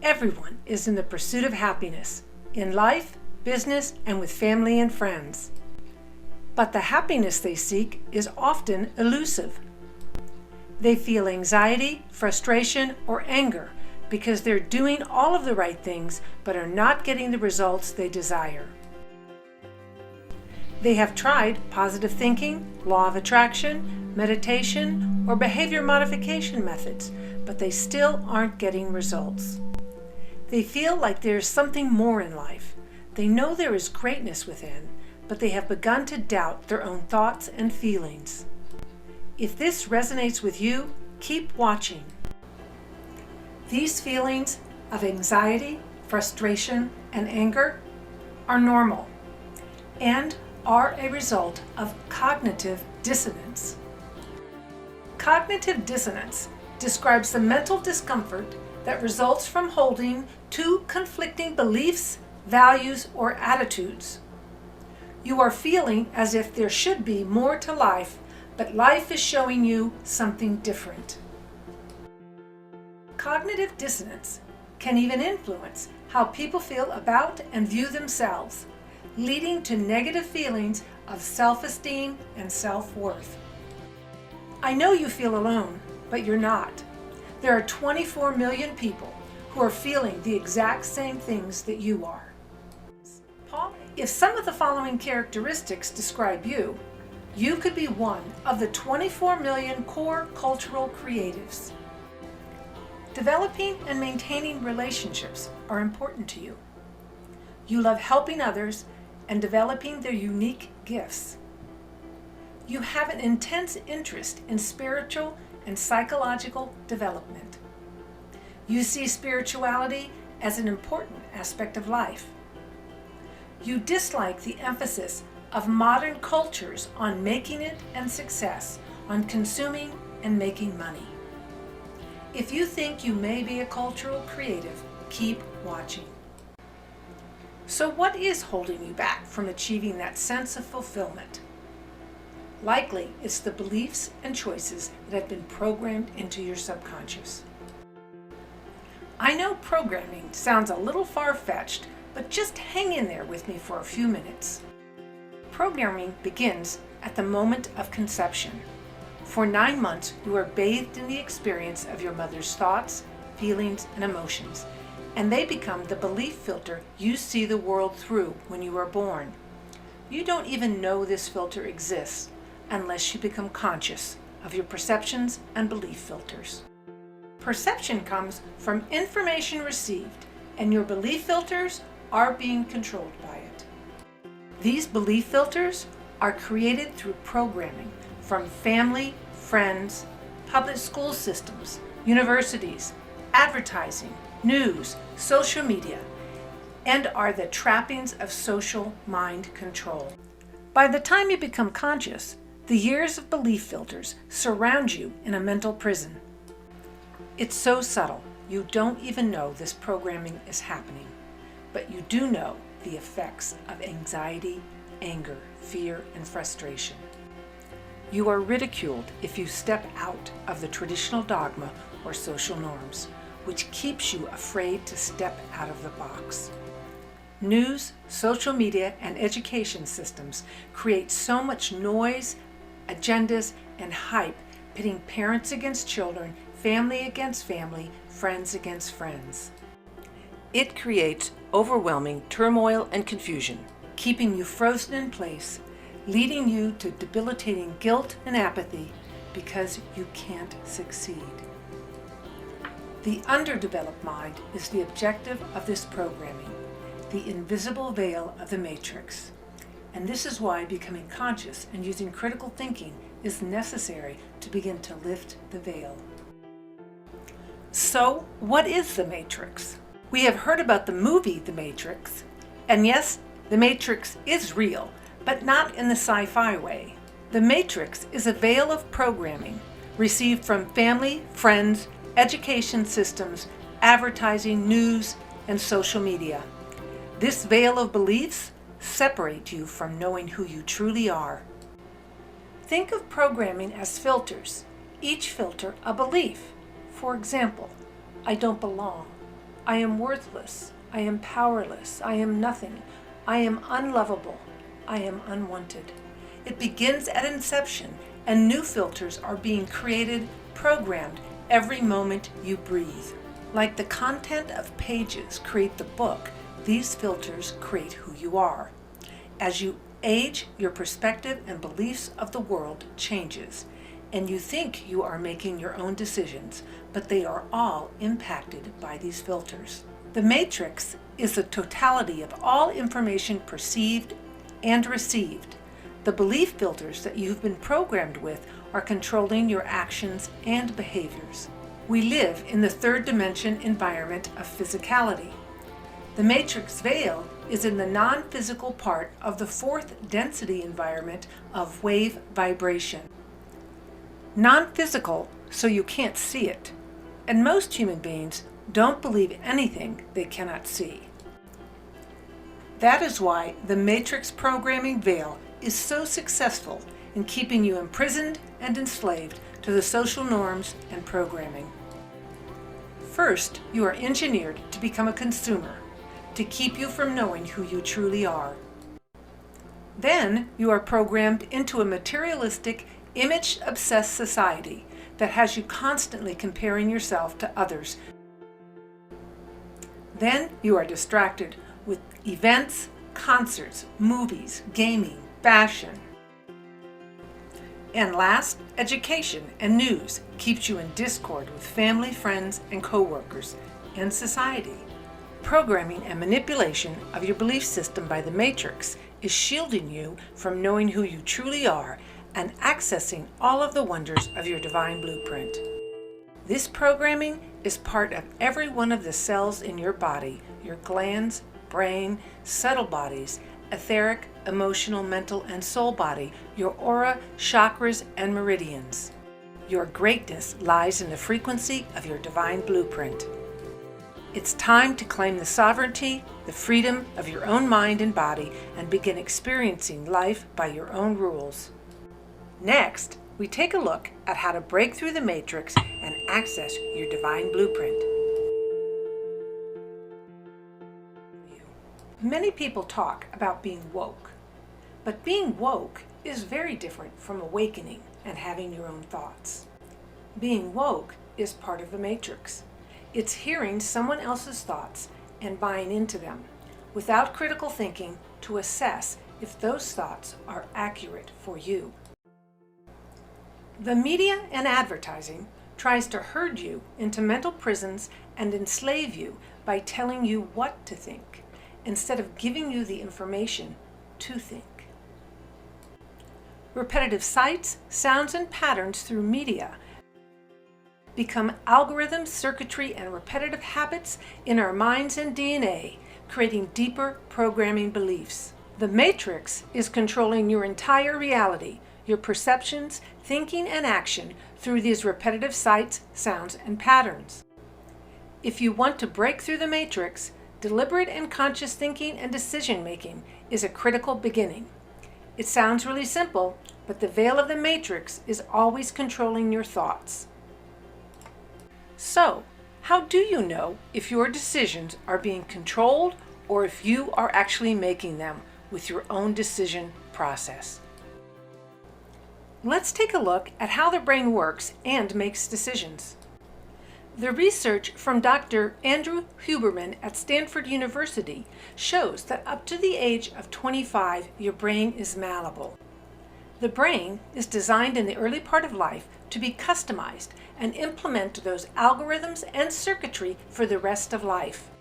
Everyone is in the pursuit of happiness, in life, business, and with family and friends. But the happiness they seek is often elusive. They feel anxiety, frustration, or anger because they're doing all of the right things but are not getting the results they desire. They have tried positive thinking, law of attraction, meditation, or behavior modification methods, but they still aren't getting results. They feel like there's something more in life. They know there is greatness within, but they have begun to doubt their own thoughts and feelings. If this resonates with you, keep watching. These feelings of anxiety, frustration, and anger are normal and are a result of cognitive dissonance. Cognitive dissonance describes the mental discomfort that results from holding two conflicting beliefs, values, or attitudes. You are feeling as if there should be more to life, but life is showing you something different. Cognitive dissonance can even influence how people feel about and view themselves, leading to negative feelings of self-esteem and self-worth. I know you feel alone, but you're not. There are 24 million people who are feeling the exact same things that you are. If some of the following characteristics describe you, you could be one of the 24 million core cultural creatives. Developing and maintaining relationships are important to you. You love helping others and developing their unique gifts. You have an intense interest in spiritual and psychological development. You see spirituality as an important aspect of life. You dislike the emphasis of modern cultures on making it and success, on consuming and making money. If you think you may be a cultural creative, keep watching. So what is holding you back from achieving that sense of fulfillment? Likely, it's the beliefs and choices that have been programmed into your subconscious. I know programming sounds a little far-fetched, but just hang in there with me for a few minutes. Programming begins at the moment of conception. For 9 months, you are bathed in the experience of your mother's thoughts, feelings, and emotions, and they become the belief filter you see the world through when you are born. You don't even know this filter exists unless you become conscious of your perceptions and belief filters. Perception comes from information received, and your belief filters are being controlled by it. These belief filters are created through programming from family, friends, public school systems, universities, advertising, news, social media, and are the trappings of social mind control. By the time you become conscious, the years of belief filters surround you in a mental prison. It's so subtle, you don't even know this programming is happening, but you do know the effects of anxiety, anger, fear, and frustration. You are ridiculed if you step out of the traditional dogma or social norms, which keeps you afraid to step out of the box. News, social media, and education systems create so much noise, agendas, and hype, pitting parents against children, family against family, friends against friends. It creates overwhelming turmoil and confusion, keeping you frozen in place, leading you to debilitating guilt and apathy because you can't succeed. The underdeveloped mind is the objective of this programming, the invisible veil of the matrix. And this is why becoming conscious and using critical thinking is necessary to begin to lift the veil. So, what is the Matrix? We have heard about the movie The Matrix, and yes, the Matrix is real, but not in the sci-fi way. The Matrix is a veil of programming received from family, friends, education systems, advertising, news, and social media. This veil of beliefs separates you from knowing who you truly are. Think of programming as filters, each filter a belief. For example, I don't belong, I am worthless. I am powerless. I am nothing. I am unlovable. I am unwanted. It begins at inception, and new filters are being created, programmed every moment you breathe. Like the content of pages create the book, these filters create who you are. As you age, your perspective and beliefs of the world changes, and you think you are making your own decisions, but they are all impacted by these filters. The matrix is the totality of all information perceived and received. The belief filters that you've been programmed with are controlling your actions and behaviors. We live in the third dimension environment of physicality. The matrix veil is in the non-physical part of the fourth density environment of wave vibration. Non-physical, so you can't see it. And most human beings don't believe anything they cannot see. That is why the matrix programming veil is so successful in keeping you imprisoned and enslaved to the social norms and programming. First, you are engineered to become a consumer, to keep you from knowing who you truly are. Then, you are programmed into a materialistic, image-obsessed society that has you constantly comparing yourself to others. Then, you are distracted with events, concerts, movies, gaming, fashion. And last, education and news keeps you in discord with family, friends, and co-workers, and society. Programming and manipulation of your belief system by the matrix is shielding you from knowing who you truly are and accessing all of the wonders of your divine blueprint. This programming is part of every one of the cells in your body, your glands, brain, subtle bodies, etheric, emotional, mental, and soul body, your aura, chakras, and meridians. Your greatness lies in the frequency of your divine blueprint. It's time to claim the sovereignty, the freedom of your own mind and body, and begin experiencing life by your own rules. Next, we take a look at how to break through the matrix and access your divine blueprint. Many people talk about being woke, but being woke is very different from awakening and having your own thoughts. Being woke is part of the matrix. It's hearing someone else's thoughts and buying into them without critical thinking to assess if those thoughts are accurate for you. The media and advertising tries to herd you into mental prisons and enslave you by telling you what to think, instead of giving you the information to think. Repetitive sights, sounds, and patterns through media become algorithms, circuitry, and repetitive habits in our minds and DNA, creating deeper programming beliefs. The matrix is controlling your entire reality, your perceptions, thinking, and action through these repetitive sights, sounds, and patterns. If you want to break through the matrix, deliberate and conscious thinking and decision-making is a critical beginning. It sounds really simple, but the veil of the matrix is always controlling your thoughts. So, how do you know if your decisions are being controlled or if you are actually making them with your own decision process? Let's take a look at how the brain works and makes decisions. The research from Dr. Andrew Huberman at Stanford University shows that up to the age of 25, your brain is malleable. The brain is designed in the early part of life to be customized and implement those algorithms and circuitry for the rest of life.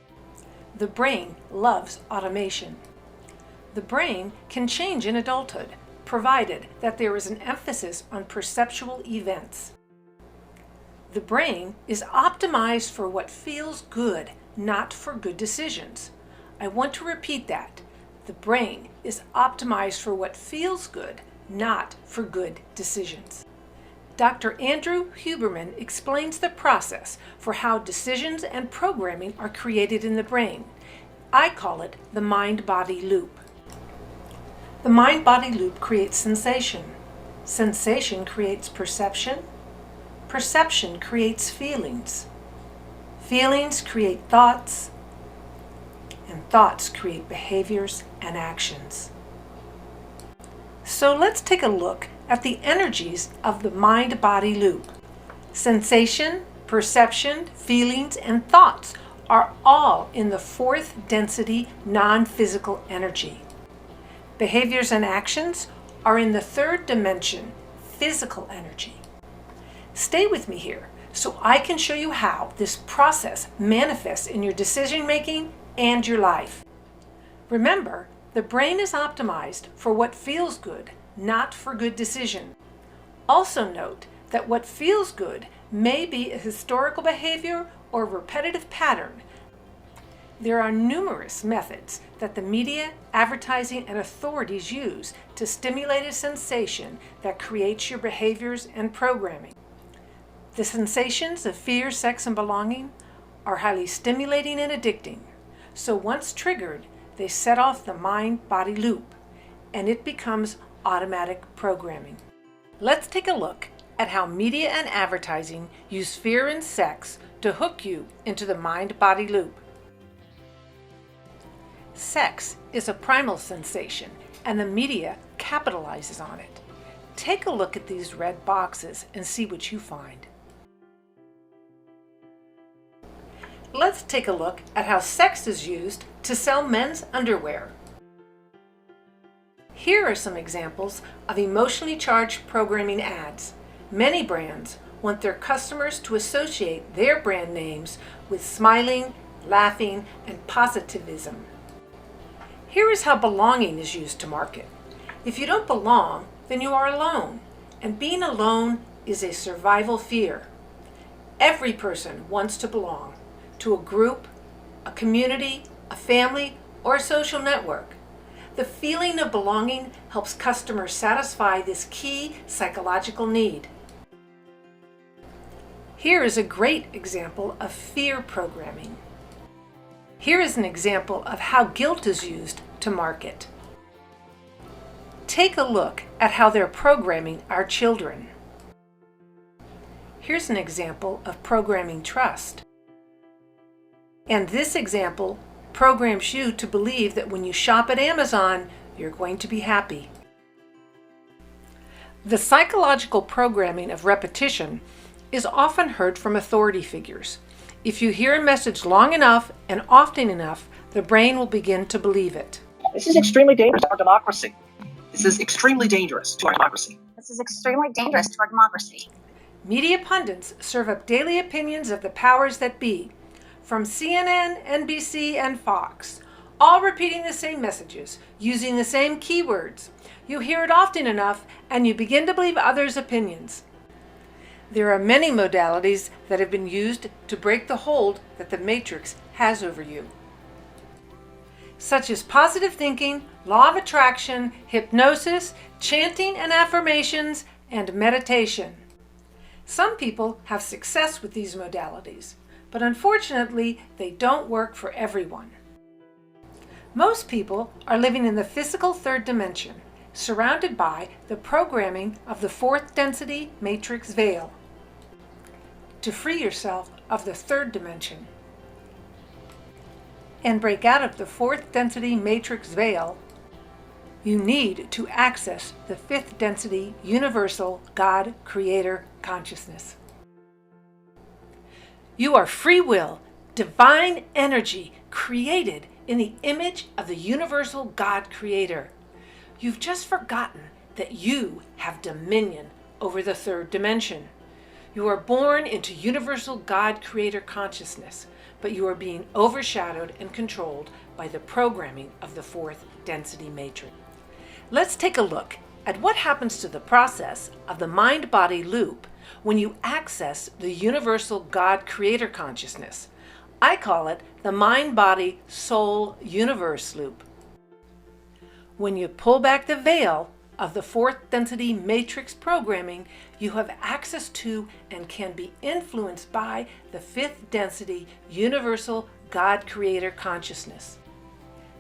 The brain loves automation. The brain can change in adulthood, provided that there is an emphasis on perceptual events. The brain is optimized for what feels good, not for good decisions. I want to repeat that. The brain is optimized for what feels good, not for good decisions. Dr. Andrew Huberman explains the process for how decisions and programming are created in the brain. I call it the mind-body loop. The mind-body loop creates sensation. Sensation creates perception. Perception creates feelings. Feelings create thoughts, and thoughts create behaviors and actions. So let's take a look at the energies of the mind-body loop. Sensation, perception, feelings, and thoughts are all in the fourth density non-physical energy. Behaviors and actions are in the third dimension, physical energy. Stay with me here so I can show you how this process manifests in your decision making and your life. Remember, the brain is optimized for what feels good, not for good decision. Also note that what feels good may be a historical behavior or repetitive pattern. There are numerous methods that the media, advertising, and authorities use to stimulate a sensation that creates your behaviors and programming. The sensations of fear, sex, and belonging are highly stimulating and addicting. So once triggered, they set off the mind-body loop, and it becomes automatic programming. Let's take a look at how media and advertising use fear and sex to hook you into the mind-body loop. Sex is a primal sensation, and the media capitalizes on it. Take a look at these red boxes and see what you find. Let's take a look at how sex is used to sell men's underwear. Here are some examples of emotionally charged programming ads. Many brands want their customers to associate their brand names with smiling, laughing, and positivism. Here is how belonging is used to market. If you don't belong, then you are alone, and being alone is a survival fear. Every person wants to belong to a group, a community, a family, or a social network. The feeling of belonging helps customers satisfy this key psychological need. Here is a great example of fear programming. Here is an example of how guilt is used to market. Take a look at how they're programming our children. Here's an example of programming trust. And this example programs you to believe that when you shop at Amazon, you're going to be happy. The psychological programming of repetition is often heard from authority figures. If you hear a message long enough and often enough, the brain will begin to believe it. This is extremely dangerous to our democracy. This is extremely dangerous to our democracy. This is extremely dangerous to our democracy. Media pundits serve up daily opinions of the powers that be, from CNN, NBC, and Fox, all repeating the same messages, using the same keywords. You hear it often enough, and you begin to believe others' opinions. There are many modalities that have been used to break the hold that the Matrix has over you, such as positive thinking, law of attraction, hypnosis, chanting and affirmations, and meditation. Some people have success with these modalities, but unfortunately, they don't work for everyone. Most people are living in the physical third dimension, surrounded by the programming of the fourth density matrix veil. To free yourself of the third dimension and break out of the fourth density matrix veil, you need to access the fifth density universal God Creator consciousness. You are free will, divine energy created in the image of the universal God Creator. You've just forgotten that you have dominion over the third dimension. You are born into universal God Creator consciousness, but you are being overshadowed and controlled by the programming of the fourth density matrix. Let's take a look at what happens to the process of the mind-body loop when you access the universal God Creator consciousness. I call it the mind-body soul universe loop. When you pull back the veil of the fourth density matrix programming, you have access to and can be influenced by the fifth density universal God Creator consciousness.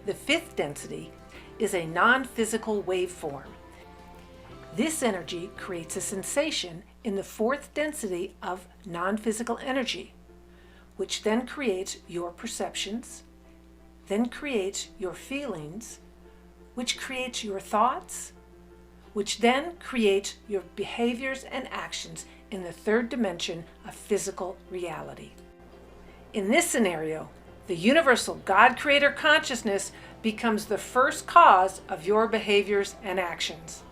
The fifth density is a non-physical waveform. This energy creates a sensation in the fourth density of non-physical energy. which then creates your perceptions, then creates your feelings, which creates your thoughts, which then creates your behaviors and actions in the third dimension of physical reality. In this scenario, the universal God Creator consciousness becomes the first cause of your behaviors and actions.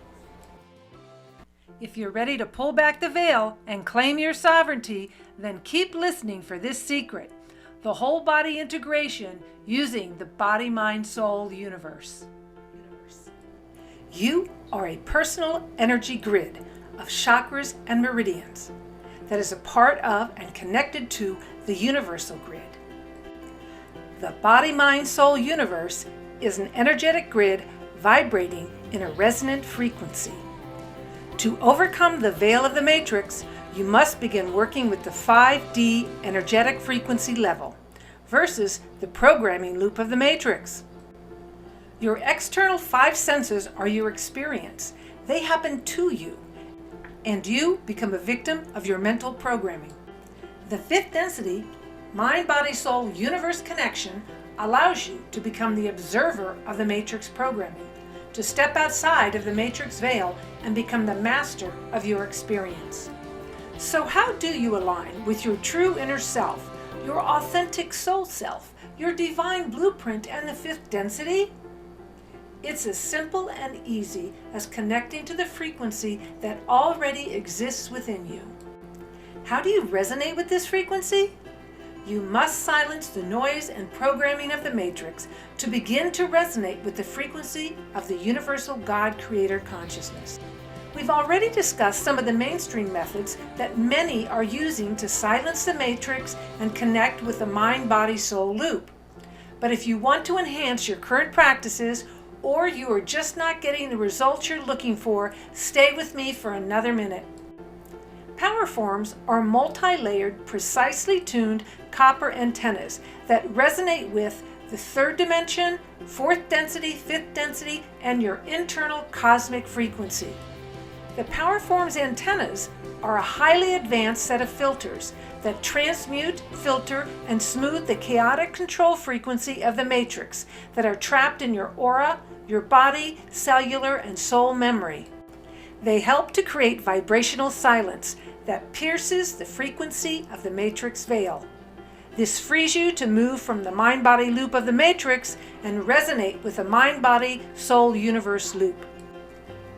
If you're ready to pull back the veil and claim your sovereignty, then keep listening for this secret, the whole body integration using the body-mind-soul universe. You are a personal energy grid of chakras and meridians that is a part of and connected to the universal grid. The body-mind-soul universe is an energetic grid vibrating in a resonant frequency. To overcome the veil of the matrix, you must begin working with the 5D energetic frequency level versus the programming loop of the matrix. Your external 5 senses are your experience. They happen to you, and you become a victim of your mental programming. The 5th density, mind-body-soul universe connection, allows you to become the observer of the matrix programming, to step outside of the matrix veil and become the master of your experience. So how do you align with your true inner self, your authentic soul self, your divine blueprint, and the 5th density? It's as simple and easy as connecting to the frequency that already exists within you. How do you resonate with this frequency? You must silence the noise and programming of the matrix to begin to resonate with the frequency of the universal God Creator consciousness. We've already discussed some of the mainstream methods that many are using to silence the matrix and connect with the mind-body-soul loop. But if you want to enhance your current practices, or you are just not getting the results you're looking for, stay with me for another minute. Powerforms are multi-layered, precisely tuned copper antennas that resonate with the 3rd dimension, 4th density, 5th density, and your internal cosmic frequency. The Powerforms antennas are a highly advanced set of filters that transmute, filter, and smooth the chaotic control frequency of the matrix that are trapped in your aura, your body, cellular, and soul memory. They help to create vibrational silence that pierces the frequency of the matrix veil. This frees you to move from the mind-body loop of the matrix and resonate with the mind-body-soul universe loop.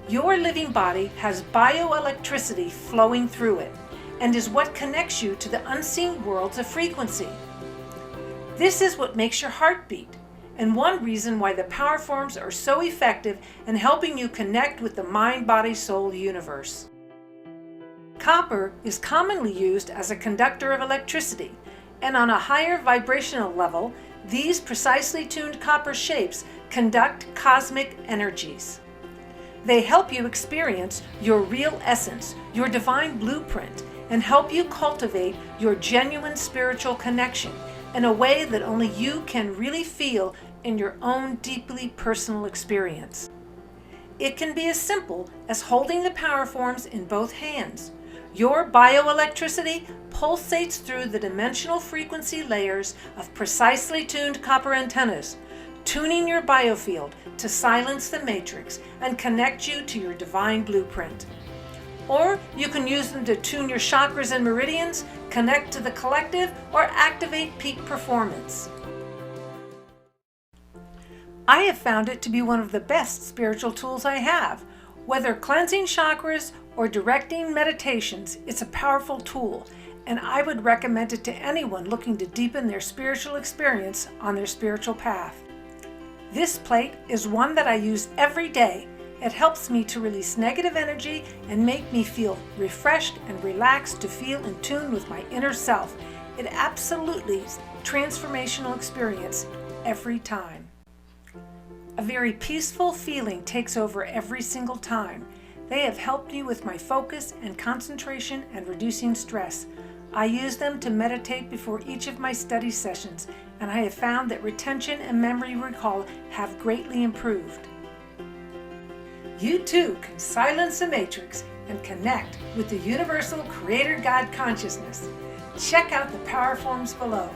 Your living body has bioelectricity flowing through it and is what connects you to the unseen worlds of frequency. This is what makes your heart beat, and one reason why the Powerforms are so effective in helping you connect with the mind-body-soul universe. Copper is commonly used as a conductor of electricity, and on a higher vibrational level, these precisely tuned copper shapes conduct cosmic energies. They help you experience your real essence, your divine blueprint, and help you cultivate your genuine spiritual connection in a way that only you can really feel in your own deeply personal experience. It can be as simple as holding the Powerforms in both hands. Your bioelectricity pulsates through the dimensional frequency layers of precisely tuned copper antennas, tuning your biofield to silence the matrix and connect you to your divine blueprint. Or you can use them to tune your chakras and meridians, connect to the collective, or activate peak performance. I have found it to be one of the best spiritual tools I have. Whether cleansing chakras or directing meditations, it's a powerful tool, and I would recommend it to anyone looking to deepen their spiritual experience on their spiritual path. This plate is one that I use every day. It helps me to release negative energy and make me feel refreshed and relaxed, to feel in tune with my inner self. It absolutely is a transformational experience every time. A very peaceful feeling takes over every single time. They have helped me with my focus and concentration and reducing stress. I use them to meditate before each of my study sessions, and I have found that retention and memory recall have greatly improved. You too can silence the matrix and connect with the universal Creator God consciousness. Check out the Powerforms below.